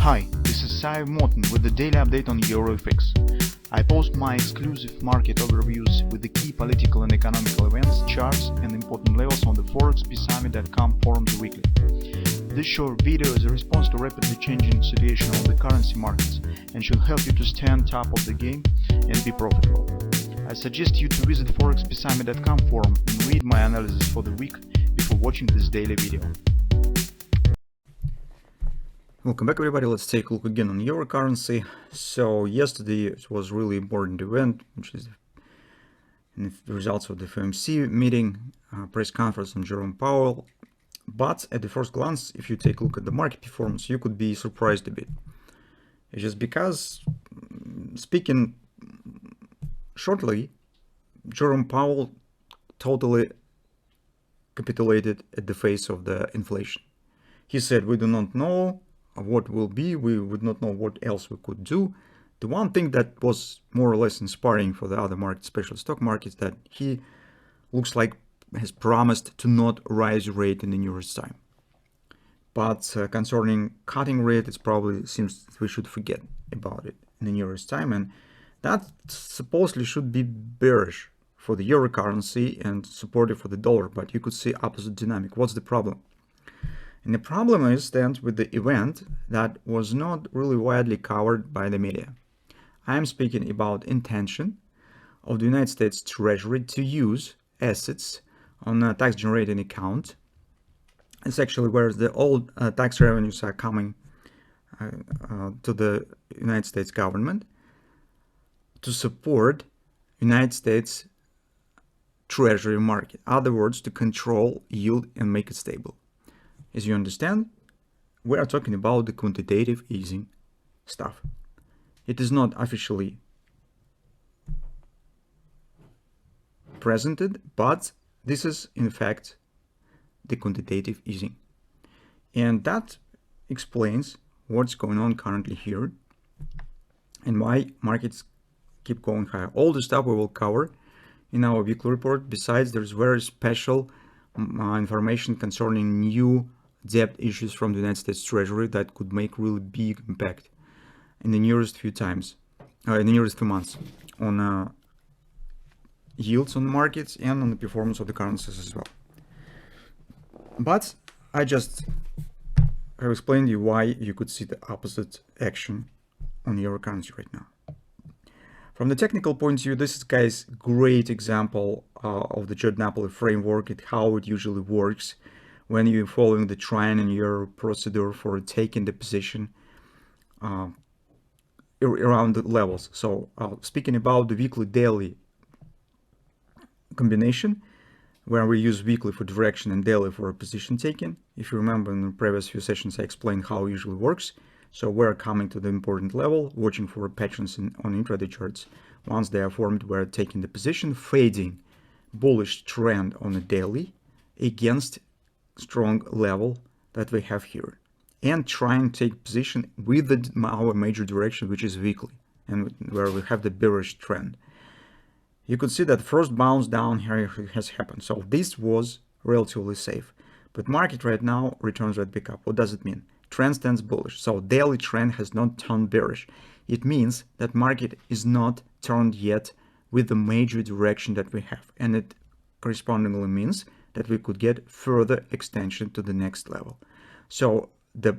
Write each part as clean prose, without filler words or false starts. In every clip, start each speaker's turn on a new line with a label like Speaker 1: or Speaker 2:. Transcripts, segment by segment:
Speaker 1: Hi, this is Sive Morten with the daily update on EuroFX. I post my exclusive market overviews with the key political and economical events, charts and important levels on the ForexPeaceArmy.com forums weekly. This short video is a response to rapidly changing situation on the currency markets and should help you to stay on top of the game and be profitable. I suggest you to visit ForexPeaceArmy.com forum and read my analysis for the week before watching this daily video.
Speaker 2: Welcome back, everybody. Let's take a look again on euro currency. So yesterday it was really important event, which is the results of the FOMC meeting, press conference from Jerome Powell. But at the first glance, if you take a look at the market performance, you could be surprised a bit. It's just because, speaking shortly, Jerome Powell totally capitulated at the face of the inflation. He said, we do not know what will be, we would not know what else we could do. The one thing that was more or less inspiring for the other markets, especially stock markets, that he looks like has promised to not raise rate in the nearest time. But concerning cutting rate, it probably seems we should forget about it in the nearest time, and that supposedly should be bearish for the euro currency and supportive for the dollar, but you could see opposite dynamic. What's the problem? And the problem is that with the event that was not really widely covered by the media. I am speaking about intention of the United States Treasury to use assets on a tax generating account. It's actually where the old tax revenues are coming to the United States government to support United States Treasury market. In other words, to control yield and make it stable. As you understand, we are talking about the quantitative easing stuff. It is not officially presented, but this is in fact the quantitative easing. And that explains what's going on currently here and why markets keep going higher. All the stuff we will cover in our weekly report. Besides, there's very special information concerning new debt issues from the United States Treasury that could make really big impact in the nearest few months on yields on the markets and on the performance of the currencies as well. But I just have explained you why you could see the opposite action on the euro currency right now. From the technical point of view, this is, guys, great example of the Napoli framework and how it usually works when you're following the triennial procedure for taking the position around the levels. So speaking about the weekly daily combination, where we use weekly for direction and daily for position taking. If you remember in the previous few sessions, I explained how it usually works. So we're coming to the important level, watching for patterns on intraday charts. Once they are formed, we're taking the position, fading bullish trend on the daily against strong level that we have here, and trying to take position with our major direction, which is weekly, and where we have the bearish trend. You could see that first bounce down here has happened, so this was relatively safe. But market right now returns right back up. What does it mean? Trend stands bullish, so daily trend has not turned bearish. It means that market is not turned yet with the major direction that we have, and it correspondingly means that we could get further extension to the next level. So the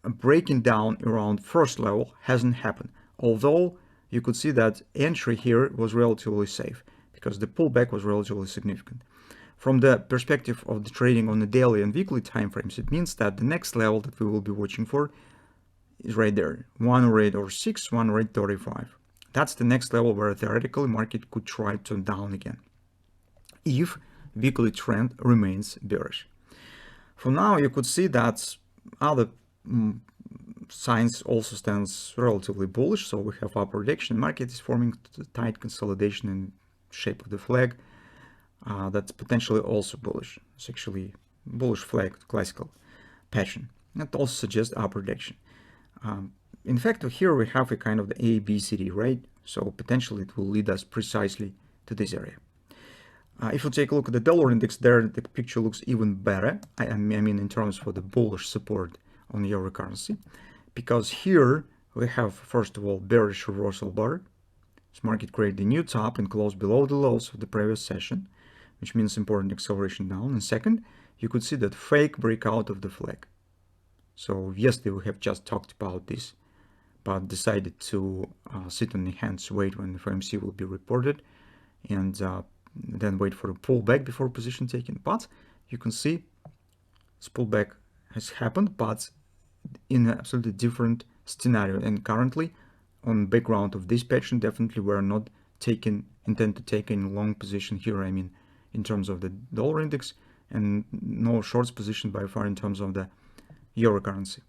Speaker 2: breaking down around first level hasn't happened, although you could see that entry here was relatively safe because the pullback was relatively significant. From the perspective of the trading on the daily and weekly timeframes, it means that the next level that we will be watching for is right there, 108.06, 108.35. That's the next level where theoretically market could try to down again if weekly trend remains bearish. For now, you could see that other signs also stands relatively bullish. So we have upper reaction. Market is forming tight consolidation in shape of the flag. That's potentially also bullish. It's actually bullish flag, classical pattern. That also suggests upper reaction. In fact, here we have a kind of the A, B, C, D, right? So potentially it will lead us precisely to this area. If you take a look at the dollar index there, the picture looks even better. I mean, in terms for the bullish support on the euro currency. because here we have, first of all, bearish reversal bar. This market created a new top and closed below the lows of the previous session, which means important acceleration down. And second, you could see that fake breakout of the flag. So yesterday we have just talked about this, but decided to sit on the hands, wait when the FOMC will be reported, and then wait for a pullback before position taking. But you can see this pullback has happened, but in an absolutely different scenario. And currently, on background of this pattern, definitely we're not intend to take any long position here. I mean, in terms of the dollar index, and no shorts position by far in terms of the euro currency.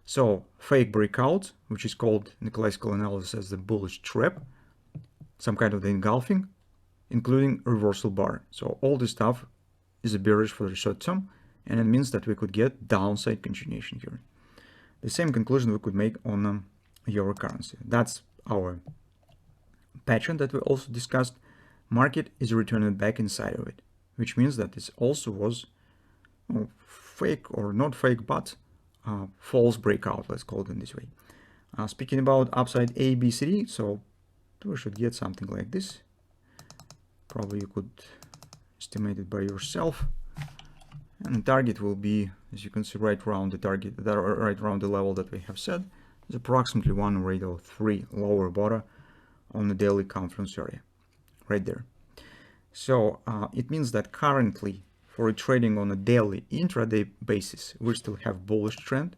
Speaker 2: So fake breakout, which is called in the classical analysis as the bullish trap, some kind of the engulfing, including reversal bar. So all this stuff is a bearish for the short term, and it means that we could get downside continuation here. The same conclusion we could make on euro currency. That's our pattern that we also discussed. Market is returning back inside of it, which means that this also was fake or not fake, but false breakout, let's call it in this way. Speaking about upside A, B, C, D, so we should get something like this. Probably you could estimate it by yourself. And the target will be, as you can see, right around the target, right around the level that we have set. It's approximately 103 lower bottom on the daily confluence area, right there. So it means that currently, for trading on a daily intraday basis, we still have bullish trend.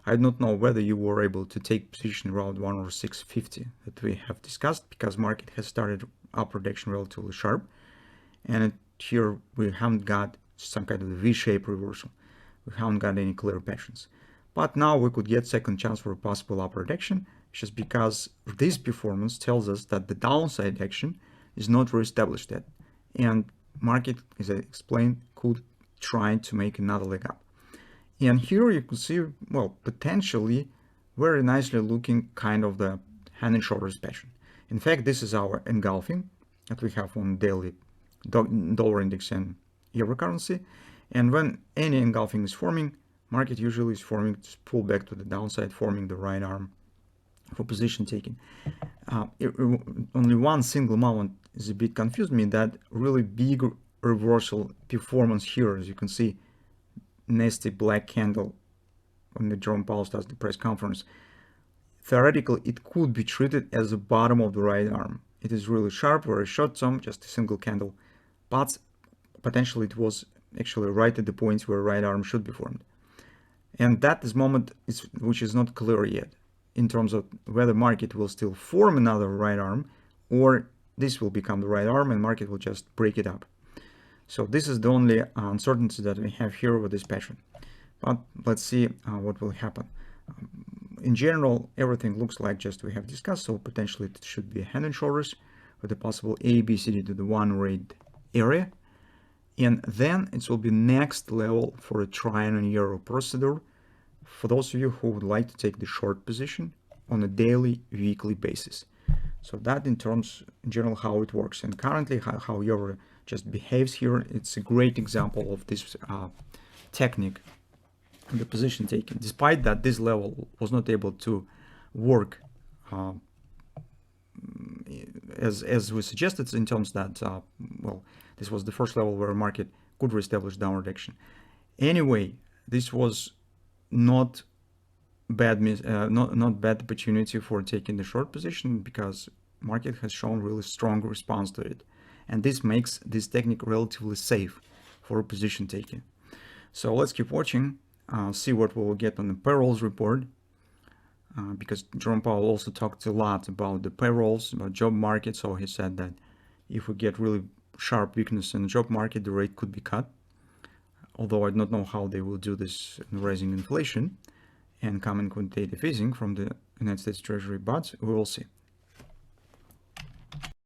Speaker 2: I don't know whether you were able to take position around 106.50 that we have discussed, because market has started upward action relatively sharp, and here we haven't got some kind of a V-shaped reversal. We haven't got any clear patterns. But now we could get second chance for a possible upward action, just because this performance tells us that the downside action is not reestablished yet, and market, as I explained, could try to make another leg up. And here you can see, well, potentially very nicely looking kind of the hand and shoulders pattern. In fact, this is our engulfing that we have on daily dollar index and euro currency. And when any engulfing is forming, market usually is forming to pull back to the downside, forming the right arm for position taking. Only one single moment is a bit confused me, that really big reversal performance here. As you can see, nasty black candle when the Jerome Powell starts the press conference. Theoretically, it could be treated as the bottom of the right arm. It is really sharp, very short term, just a single candle, but potentially it was actually right at the points where right arm should be formed. And that is moment which is not clear yet in terms of whether market will still form another right arm, or this will become the right arm and market will just break it up. So this is the only uncertainty that we have here with this pattern. But let's see what will happen. In general, everything looks like just we have discussed, so potentially it should be hand and shoulders with a possible A, B, C, D to the one rate area. And then it will be next level for a triangle euro procedure for those of you who would like to take the short position on a daily, weekly basis. So that in terms, in general, how it works. And currently how euro just behaves here, it's a great example of this technique, the position taking. Despite that this level was not able to work as we suggested, in terms that, well, this was the first level where market could reestablish downward action. Anyway, this was not bad opportunity for taking the short position, because market has shown really strong response to it, and this makes this technique relatively safe for position taking. So let's keep watching, see what we'll get on the payrolls report, because Jerome Powell also talked a lot about the payrolls, about job market. So he said that if we get really sharp weakness in the job market, the rate could be cut. Although I don't know how they will do this in rising inflation and coming quantitative easing from the United States Treasury, but we will see.